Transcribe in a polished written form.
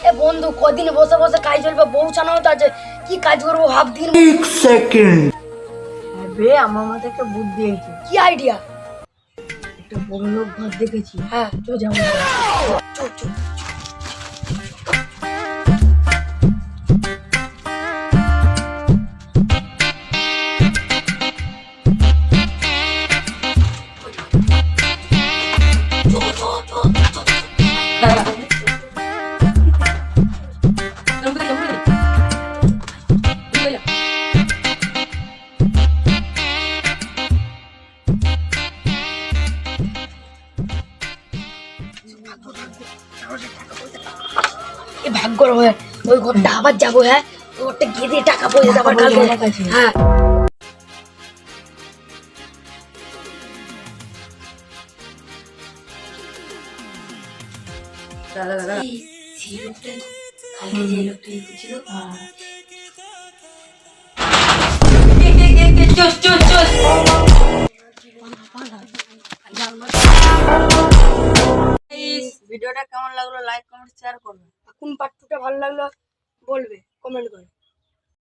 এ বন্ধু কদিন বসে বসে কাজ চলবে, বউ ছানাও তো আছে, কি কাজ করবো হাফ দিন। এক সেকেন্ড। বে আমার মাথায় একটা বুদ্ধি আছে। কি আইডিয়া? একটা বড় লোক ঘর দেখেছি, হ্যাঁ তো যাবো। চল চল। এ ভাগ্য রয়ে ওই ঘরটা আবার যাবো। হ্যাঁ ওই ঘরটা গিয়ে দিয়ে টাকা পয়সা আবার কালকে। আমার কাছে। হ্যাঁ দাদা দাদা ভিডিওটা কেমন লাগলো লাইক কমেন্ট শেয়ার করবেন। কোন পার্টটা ভালো লাগলো বলবে, কমেন্ট করে।